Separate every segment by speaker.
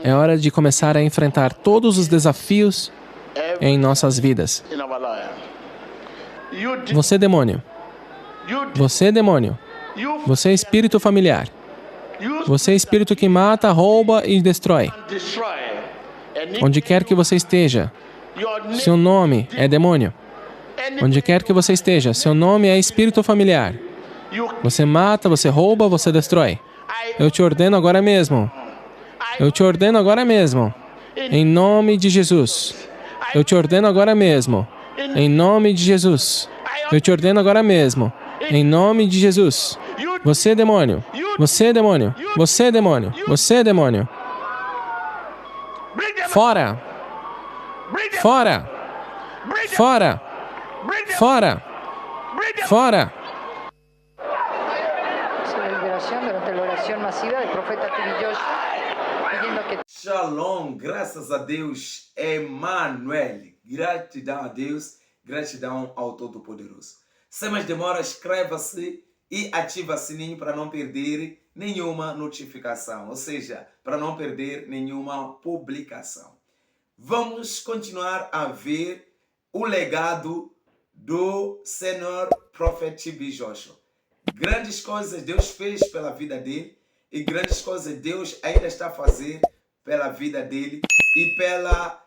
Speaker 1: É hora de começar a enfrentar todos os desafios em nossas vidas. Você, demônio. Você, demônio. Você, espírito familiar. Você, espírito que mata, rouba e destrói. Onde quer que você esteja, seu nome é demônio. Onde quer que você esteja, seu nome é espírito familiar. Você mata, você rouba, você destrói. Eu te ordeno agora mesmo. Eu te ordeno agora mesmo. Em nome de Jesus. Eu te ordeno agora mesmo. Em nome de Jesus. Eu te ordeno agora mesmo. Em nome de Jesus. Você, demônio. Você, demônio. Você, demônio. Você, demônio. Fora. Fora. Fora. Fora. Fora.
Speaker 2: Shalom, graças a Deus, Emmanuel. Gratidão a Deus, gratidão ao Todo-Poderoso. Sem mais demora, inscreva-se e ative o sininho para não perder nenhuma notificação, ou seja, para não perder nenhuma publicação. Vamos continuar a ver o legado do Senhor Profeta TB Joshua. Grandes coisas Deus fez pela vida dele e grandes coisas Deus ainda está a fazer pela vida dele e pela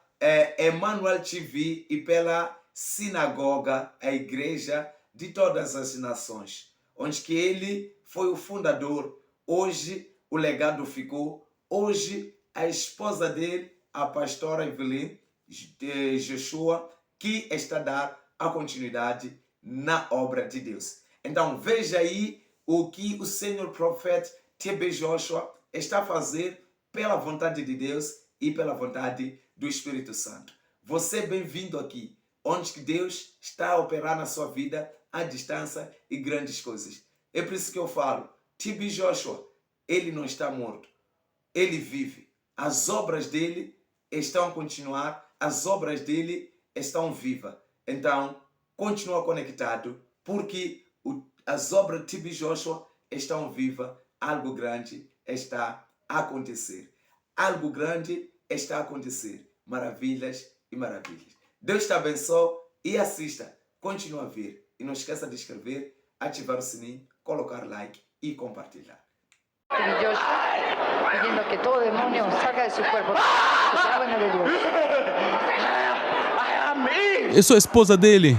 Speaker 2: Emmanuel TV e pela sinagoga, a igreja de todas as nações, onde que ele foi o fundador. Hoje o legado ficou. Hoje a esposa dele, a pastora Evelyn de Joshua, que está a dar a continuidade na obra de Deus. Então veja aí o que o Senhor Profeta TB Joshua está a fazer pela vontade de Deus e pela vontade do Espírito Santo. Você é bem-vindo aqui, onde que Deus está a operar na sua vida à distância e grandes coisas. É por isso que eu falo, TB Joshua, ele não está morto, ele vive. As obras dele estão a continuar, as obras dele estão vivas. Então, continua conectado, porque as obras de TB Joshua estão vivas, algo grande está a acontecer. Algo grande está a acontecer. Maravilhas e maravilhas. Deus te abençoe e assista. Continua a ver. E não esqueça de inscrever, ativar o sininho, colocar like e compartilhar.
Speaker 3: Pidiendo que todo demonio salga de su cuerpo. Que sea bueno de Dios.
Speaker 4: Eu sou a esposa dele.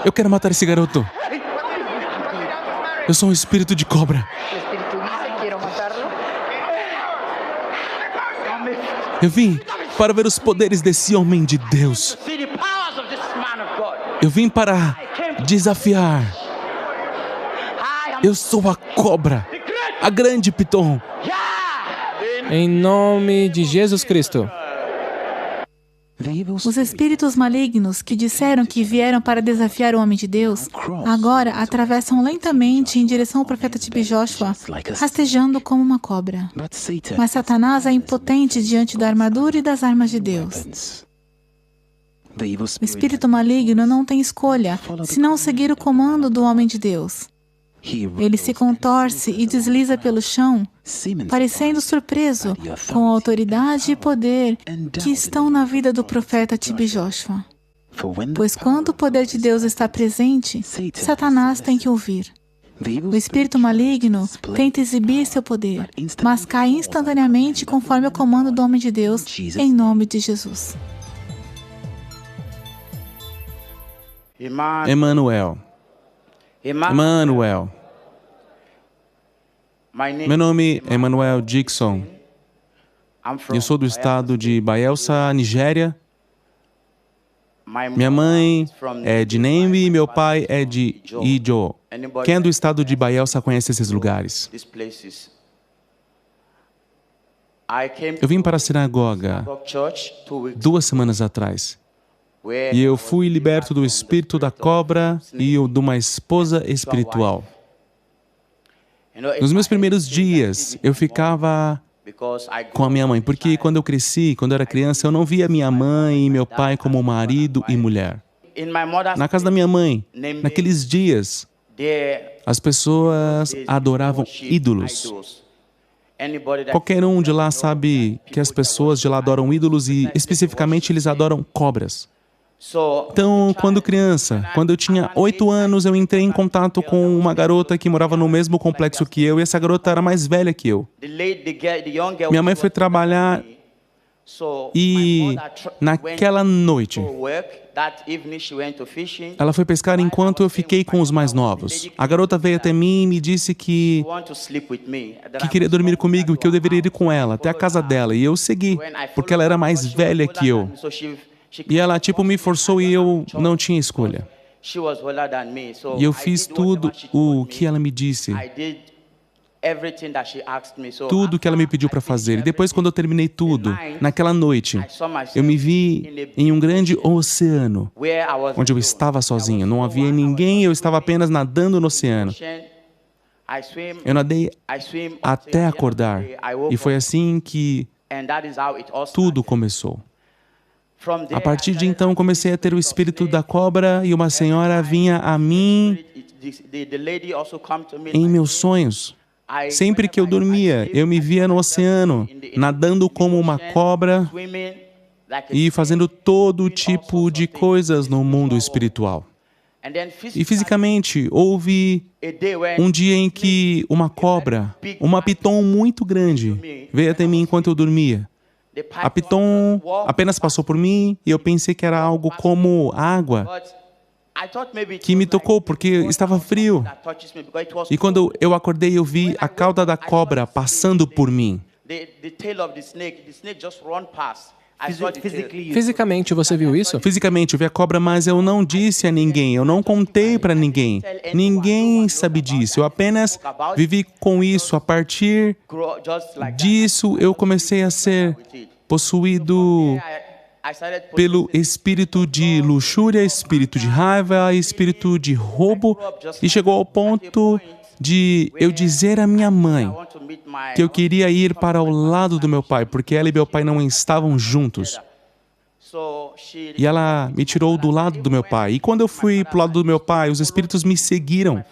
Speaker 4: Eu quero matar esse garoto. Eu sou um espírito de cobra.
Speaker 3: El espíritu dice, quiero matarlo.
Speaker 4: Eu vim para ver os poderes desse homem de Deus. Eu vim para desafiar. Eu sou a cobra, a grande piton.
Speaker 1: Em nome de Jesus Cristo.
Speaker 5: Os espíritos malignos que disseram que vieram para desafiar o homem de Deus, agora atravessam lentamente em direção ao profeta TB Joshua, rastejando como uma cobra. Mas Satanás é impotente diante da armadura e das armas de Deus. O espírito maligno não tem escolha, senão seguir o comando do homem de Deus. Ele se contorce e desliza pelo chão, parecendo surpreso com a autoridade e poder que estão na vida do profeta TB Joshua. Pois quando o poder de Deus está presente, Satanás tem que ouvir. O espírito maligno tenta exibir seu poder, mas cai instantaneamente conforme o comando do homem de Deus, em nome de Jesus.
Speaker 4: Emmanuel. Emmanuel. Meu nome é Emmanuel Dixon. Eu sou do estado de Bayelsa, Nigéria. Minha mãe é de Nembe e meu pai é de Ijo. Quem é do estado de Bayelsa conhece esses lugares? Eu vim para a sinagoga 2 semanas atrás. E eu fui liberto do espírito da cobra e de uma esposa espiritual. Nos meus primeiros dias, eu ficava com a minha mãe, porque quando eu cresci, quando eu era criança, eu não via minha mãe e meu pai como marido e mulher. Na casa da minha mãe, naqueles dias, as pessoas adoravam ídolos. Qualquer um de lá sabe que as pessoas de lá adoram ídolos e, especificamente, eles adoram cobras. Então, quando criança, quando eu tinha 8 anos, eu entrei em contato com uma garota que morava no mesmo complexo que eu, e essa garota era mais velha que eu. Minha mãe foi trabalhar e, naquela noite, ela foi pescar enquanto eu fiquei com os mais novos. A garota veio até mim e me disse que queria dormir comigo e que eu deveria ir com ela até a casa dela. E eu segui, porque ela era mais velha que eu. E ela, me forçou e eu não tinha escolha. E eu fiz tudo o que ela me disse. Tudo que ela me pediu para fazer. E depois, quando eu terminei tudo, naquela noite, eu me vi em um grande oceano, onde eu estava sozinho. Não havia ninguém, eu estava apenas nadando no oceano. Eu nadei até acordar. E foi assim que tudo começou. A partir de então, comecei a ter o espírito da cobra e uma senhora vinha a mim em meus sonhos. Sempre que eu dormia, eu me via no oceano, nadando como uma cobra e fazendo todo tipo de coisas no mundo espiritual. E fisicamente, houve um dia em que uma cobra, uma piton muito grande, veio até mim enquanto eu dormia. A piton apenas passou por mim e eu pensei que era algo como água que me tocou porque estava frio. E quando eu acordei, eu vi a cauda da cobra passando por mim.
Speaker 1: Fisicamente, você viu isso?
Speaker 4: Fisicamente, eu vi a cobra, mas eu não disse a ninguém, eu não contei para ninguém. Ninguém sabe disso, eu apenas vivi com isso. A partir disso, eu comecei a ser possuído pelo espírito de luxúria, espírito de raiva, espírito de roubo, e chegou ao ponto de eu dizer à minha mãe que eu queria ir para o lado do meu pai, porque ela e meu pai não estavam juntos. E ela me tirou do lado do meu pai. E quando eu fui para o lado do meu pai, os espíritos me seguiram.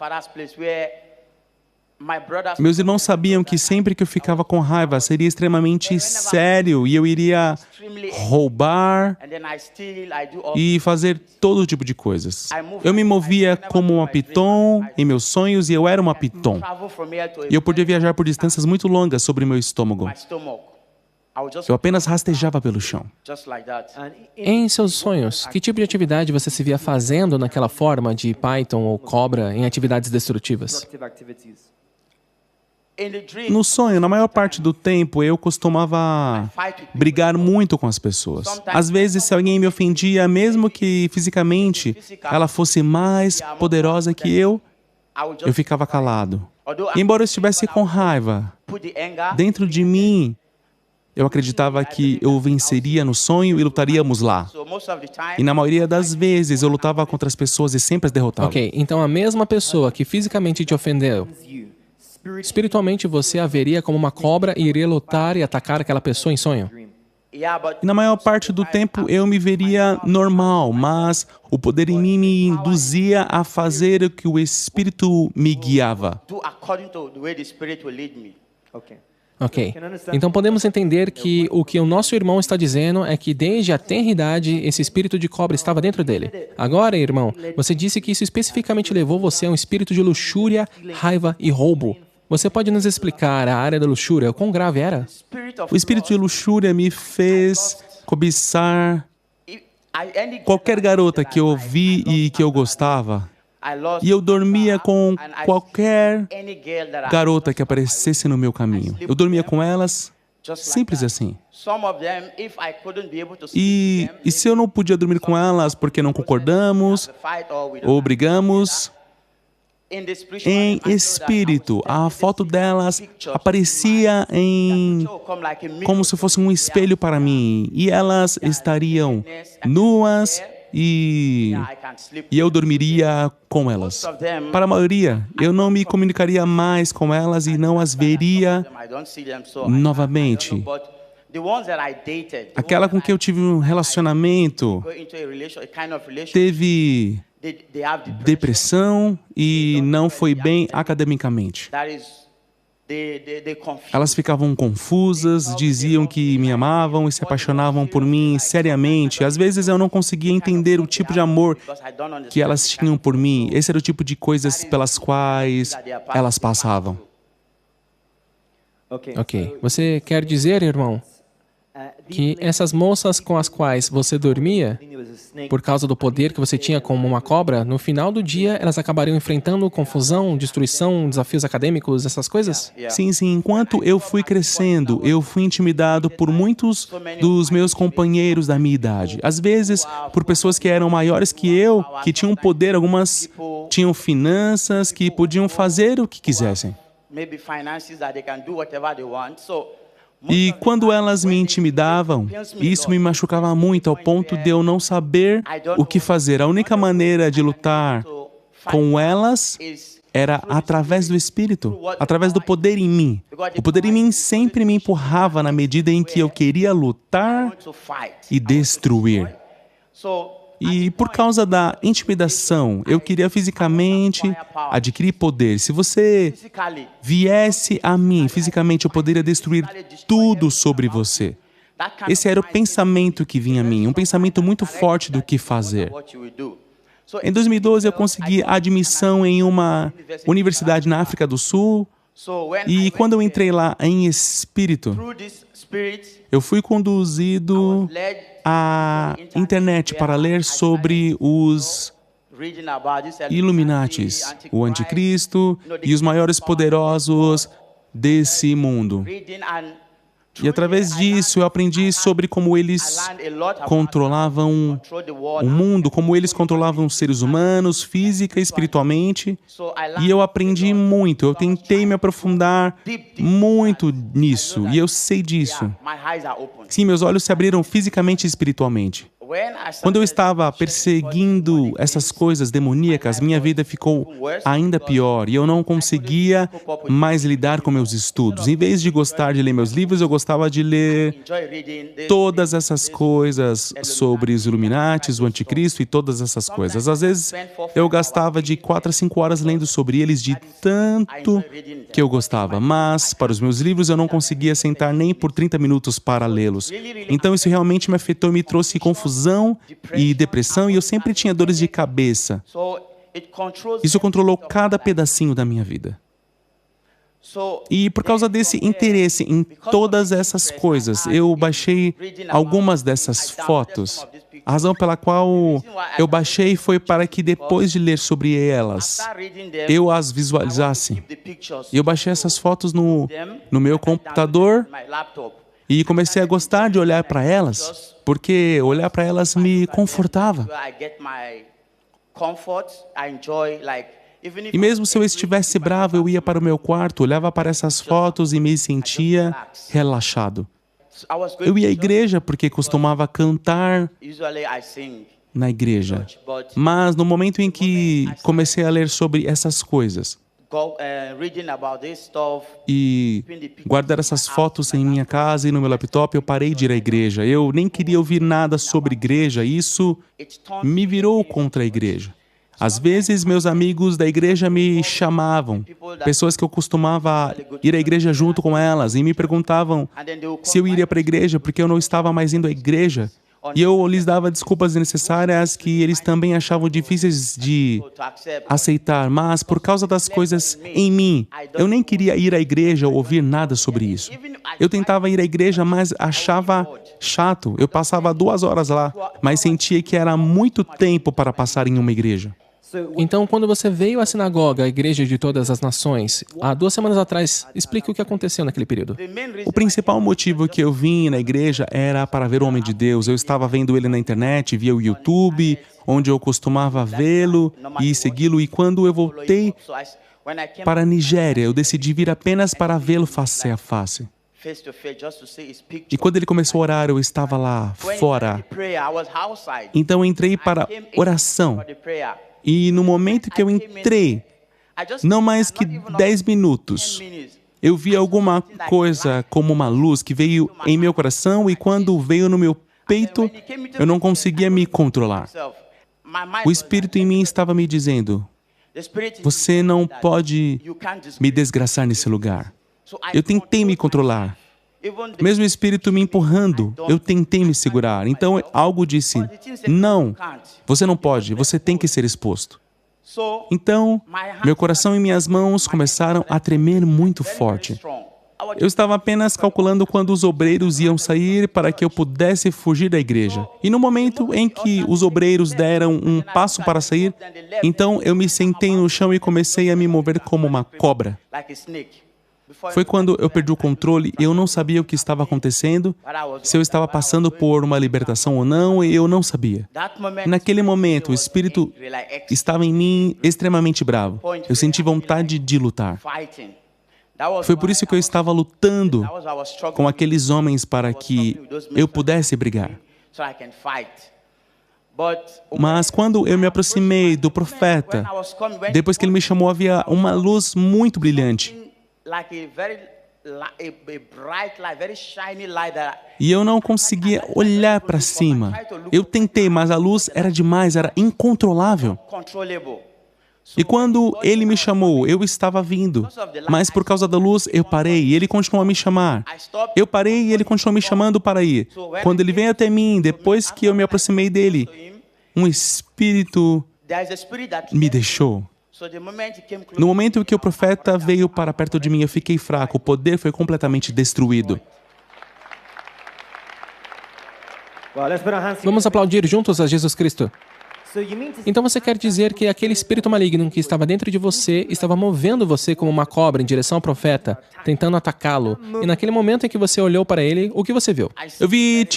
Speaker 4: Meus irmãos sabiam que sempre que eu ficava com raiva seria extremamente sério e eu iria roubar e fazer todo tipo de coisas. Eu me movia como uma piton em meus sonhos e eu era uma piton. E eu podia viajar por distâncias muito longas sobre meu estômago. Eu apenas rastejava pelo chão.
Speaker 1: Em seus sonhos, que tipo de atividade você se via fazendo naquela forma de python ou cobra em atividades destrutivas?
Speaker 4: No sonho, na maior parte do tempo, eu costumava brigar muito com as pessoas. Às vezes, se alguém me ofendia, mesmo que fisicamente ela fosse mais poderosa que eu ficava calado. E embora eu estivesse com raiva, dentro de mim, eu acreditava que eu venceria no sonho e lutaríamos lá. E na maioria das vezes, eu lutava contra as pessoas e sempre as derrotava.
Speaker 1: Ok, então a mesma pessoa que fisicamente te ofendeu, espiritualmente você a veria como uma cobra e iria lutar e atacar aquela pessoa em sonho?
Speaker 4: E na maior parte do tempo eu me veria normal, mas o poder em mim me induzia a fazer o que o Espírito me guiava.
Speaker 1: Ok. Então podemos entender que o nosso irmão está dizendo é que desde a tenra idade esse espírito de cobra estava dentro dele. Agora, irmão, você disse que isso especificamente levou você a um espírito de luxúria, raiva e roubo. Você pode nos explicar a área da luxúria, o quão grave era?
Speaker 4: O espírito de luxúria me fez cobiçar qualquer garota que eu vi e que eu gostava. E eu dormia com qualquer garota que aparecesse no meu caminho. Eu dormia com elas, simples assim. E se eu não podia dormir com elas porque não concordamos ou brigamos, em espírito, a foto delas aparecia como se fosse um espelho para mim. E elas estariam nuas e eu dormiria com elas. Para a maioria, eu não me comunicaria mais com elas e não as veria novamente. Aquela com quem eu tive um relacionamento teve depressão e não foi bem academicamente. Elas ficavam confusas, diziam que me amavam e se apaixonavam por mim seriamente. Às vezes eu não conseguia entender o tipo de amor que elas tinham por mim. Esse era o tipo de coisas pelas quais elas passavam.
Speaker 1: Ok. Você quer dizer, irmão, que essas moças com as quais você dormia, por causa do poder que você tinha como uma cobra, no final do dia elas acabariam enfrentando confusão, destruição, desafios acadêmicos, essas coisas?
Speaker 4: Sim. Enquanto eu fui crescendo, eu fui intimidado por muitos dos meus companheiros da minha idade. Às vezes, por pessoas que eram maiores que eu, que tinham poder, algumas tinham finanças, que podiam fazer o que quisessem. E quando elas me intimidavam, isso me machucava muito ao ponto de eu não saber o que fazer. A única maneira de lutar com elas era através do Espírito, através do poder em mim. O poder em mim sempre me empurrava na medida em que eu queria lutar e destruir. E por causa da intimidação, eu queria fisicamente adquirir poder. Se você viesse a mim fisicamente, eu poderia destruir tudo sobre você. Esse era o pensamento que vinha a mim, um pensamento muito forte do que fazer. Em 2012, eu consegui admissão em uma universidade na África do Sul. E quando eu entrei lá em espírito, eu fui conduzido à internet para ler sobre os Illuminatis, o Anticristo e os maiores poderosos desse mundo. E através disso eu aprendi sobre como eles controlavam o mundo, como eles controlavam os seres humanos, física e espiritualmente. E eu aprendi muito, eu tentei me aprofundar muito nisso, e eu sei disso. Sim, meus olhos se abriram fisicamente e espiritualmente. Quando eu estava perseguindo essas coisas demoníacas, minha vida ficou ainda pior e eu não conseguia mais lidar com meus estudos. Em vez de gostar de ler meus livros, eu gostava de ler todas essas coisas sobre os Illuminatis, o Anticristo e todas essas coisas. Às vezes, eu gastava de 4 a 5 horas lendo sobre eles de tanto que eu gostava, mas para os meus livros eu não conseguia sentar nem por 30 minutos para lê-los. Então isso realmente me afetou e me trouxe confusão e depressão, e eu sempre tinha dores de cabeça. Isso controlou cada pedacinho da minha vida. E por causa desse interesse em todas essas coisas, eu baixei algumas dessas fotos. A razão pela qual eu baixei foi para que depois de ler sobre elas, eu as visualizasse. E eu baixei essas fotos no meu computador e comecei a gostar de olhar para elas, porque olhar para elas me confortava. E mesmo se eu estivesse bravo, eu ia para o meu quarto, olhava para essas fotos e me sentia relaxado. Eu ia à igreja porque costumava cantar na igreja. Mas no momento em que comecei a ler sobre essas coisas e guardar essas fotos em minha casa e no meu laptop, eu parei de ir à igreja. Eu nem queria ouvir nada sobre igreja. Isso me virou contra a igreja. Às vezes, meus amigos da igreja me chamavam, pessoas que eu costumava ir à igreja junto com elas, e me perguntavam se eu iria para a igreja porque eu não estava mais indo à igreja. E eu lhes dava desculpas necessárias que eles também achavam difíceis de aceitar, mas por causa das coisas em mim, eu nem queria ir à igreja ou ouvir nada sobre isso. Eu tentava ir à igreja, mas achava chato. Eu passava 2 horas lá, mas sentia que era muito tempo para passar em uma igreja.
Speaker 1: Então, quando você veio à sinagoga, a Igreja de Todas as Nações, há 2 semanas atrás, explique o que aconteceu naquele período.
Speaker 4: O principal motivo que eu vim na igreja era para ver o homem de Deus. Eu estava vendo ele na internet, via o YouTube, onde eu costumava vê-lo e segui-lo. E quando eu voltei para a Nigéria, eu decidi vir apenas para vê-lo face a face. E quando ele começou a orar, eu estava lá fora. Então eu entrei para oração. E no momento que eu entrei, não mais que 10 minutos, eu vi alguma coisa como uma luz que veio em meu coração, e quando veio no meu peito, eu não conseguia me controlar. O Espírito em mim estava me dizendo: você não pode me desgraçar nesse lugar. Eu tentei me controlar. Mesmo o espírito me empurrando, eu tentei me segurar. Então algo disse, não, você não pode, você tem que ser exposto. Então, meu coração e minhas mãos começaram a tremer muito forte. Eu estava apenas calculando quando os obreiros iam sair para que eu pudesse fugir da igreja. E no momento em que os obreiros deram um passo para sair, então eu me sentei no chão e comecei a me mover como uma cobra. Foi quando eu perdi o controle e eu não sabia o que estava acontecendo, se eu estava passando por uma libertação ou não, e eu não sabia. Naquele momento, o Espírito estava em mim extremamente bravo. Eu senti vontade de lutar. Foi por isso que eu estava lutando com aqueles homens para que eu pudesse brigar. Mas quando eu me aproximei do profeta, depois que ele me chamou, havia uma luz muito brilhante. E eu não conseguia olhar para cima. Eu tentei, mas a luz era demais, era incontrolável. E quando ele me chamou, eu estava vindo. Mas por causa da luz, eu parei e ele continuou a me chamar. Eu parei e ele continuou me chamando para ir. Quando ele veio até mim, depois que eu me aproximei dele, um espírito me deixou. No momento em que o profeta veio para perto de mim, eu fiquei fraco. O poder foi completamente destruído.
Speaker 1: Vamos aplaudir juntos a Jesus Cristo. Então você quer dizer que aquele espírito maligno que estava dentro de você estava movendo você como uma cobra em direção ao profeta, tentando atacá-lo. E naquele momento em que você olhou para ele, o que você viu?
Speaker 4: Eu vi,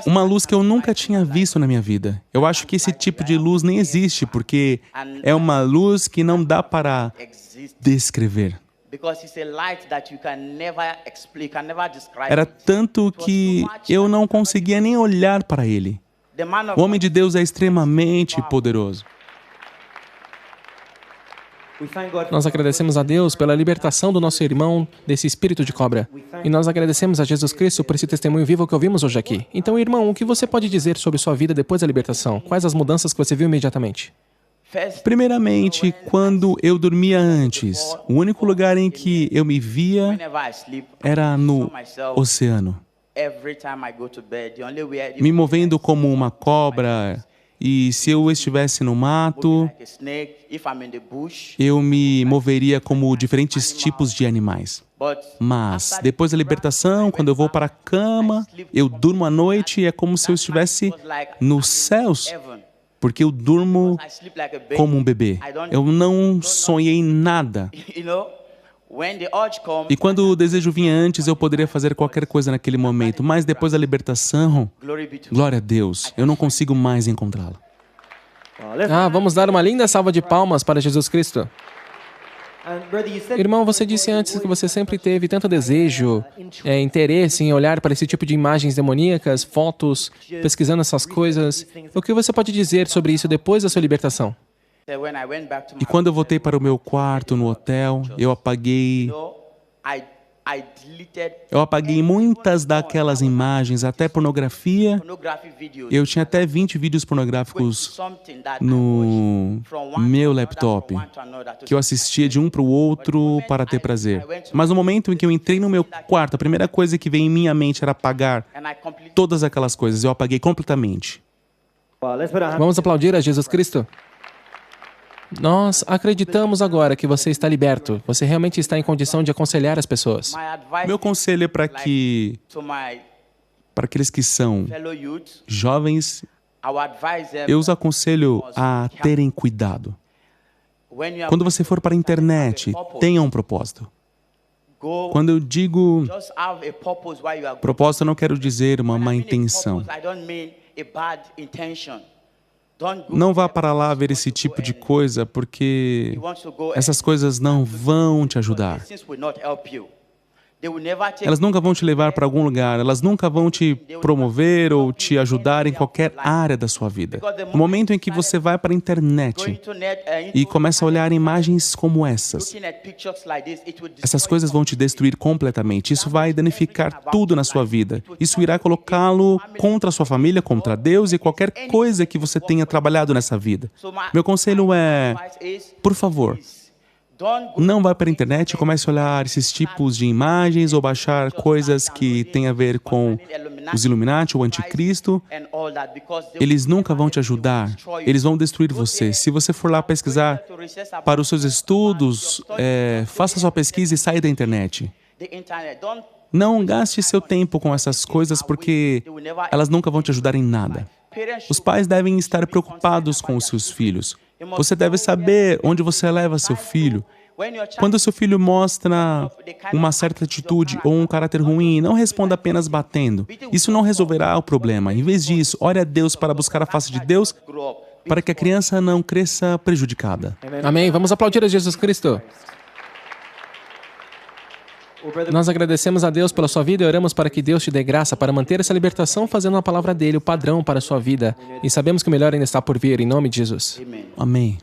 Speaker 4: uma luz que eu nunca tinha visto na minha vida. Eu acho que esse tipo de luz nem existe, porque é uma luz que não dá para descrever. Era tanto que eu não conseguia nem olhar para ele. O homem de Deus é extremamente poderoso.
Speaker 1: Nós agradecemos a Deus pela libertação do nosso irmão desse espírito de cobra. E nós agradecemos a Jesus Cristo por esse testemunho vivo que ouvimos hoje aqui. Então, irmão, o que você pode dizer sobre sua vida depois da libertação? Quais as mudanças que você viu imediatamente?
Speaker 4: Primeiramente, quando eu dormia antes, o único lugar em que eu me via era no oceano. Me movendo como uma cobra, e se eu estivesse no mato, eu me moveria como diferentes tipos de animais. Mas, depois da libertação, quando eu vou para a cama, eu durmo à noite e é como se eu estivesse nos céus, porque eu durmo como um bebê. Eu não sonhei nada. E quando o desejo vinha antes, eu poderia fazer qualquer coisa naquele momento. Mas depois da libertação, glória a Deus, eu não consigo mais encontrá-lo.
Speaker 1: Vamos dar uma linda salva de palmas para Jesus Cristo. Irmão, você disse antes que você sempre teve tanto desejo, interesse em olhar para esse tipo de imagens demoníacas, fotos, pesquisando essas coisas. O que você pode dizer sobre isso depois da sua libertação?
Speaker 4: E quando eu voltei para o meu quarto no hotel, eu apaguei muitas daquelas imagens, até pornografia. Eu tinha até 20 vídeos pornográficos no meu laptop, que eu assistia de um para o outro para ter prazer. Mas no momento em que eu entrei no meu quarto, a primeira coisa que veio em minha mente era apagar todas aquelas coisas. Eu apaguei completamente.
Speaker 1: Vamos aplaudir a Jesus Cristo? Nós acreditamos agora que você está liberto. Você realmente está em condição de aconselhar as pessoas.
Speaker 4: Meu conselho é para aqueles que são jovens, eu os aconselho a terem cuidado. Quando você for para a internet, tenha um propósito. Quando eu digo propósito, eu não quero dizer uma má intenção. Não vá para lá ver esse tipo de coisa, porque essas coisas não vão te ajudar. Elas nunca vão te levar para algum lugar, elas nunca vão te promover ou te ajudar em qualquer área da sua vida. No momento em que você vai para a internet e começa a olhar imagens como essas coisas vão te destruir completamente. Isso vai danificar tudo na sua vida. Isso irá colocá-lo contra a sua família, contra Deus e qualquer coisa que você tenha trabalhado nessa vida. Meu conselho é, por favor, Não vá para a internet e comece a olhar esses tipos de imagens ou baixar coisas que têm a ver com os Illuminati ou Anticristo. Eles nunca vão te ajudar. Eles vão destruir você. Se você for lá pesquisar para os seus estudos, faça sua pesquisa e saia da internet. Não gaste seu tempo com essas coisas porque elas nunca vão te ajudar em nada. Os pais devem estar preocupados com os seus filhos. Você deve saber onde você leva seu filho. Quando seu filho mostra uma certa atitude ou um caráter ruim, não responda apenas batendo. Isso não resolverá o problema. Em vez disso, ore a Deus para buscar a face de Deus, para que a criança não cresça prejudicada.
Speaker 1: Amém. Vamos aplaudir a Jesus Cristo. Nós agradecemos a Deus pela sua vida e oramos para que Deus te dê graça para manter essa libertação, fazendo a palavra dele o padrão para a sua vida. E sabemos que o melhor ainda está por vir, em nome de Jesus.
Speaker 4: Amém.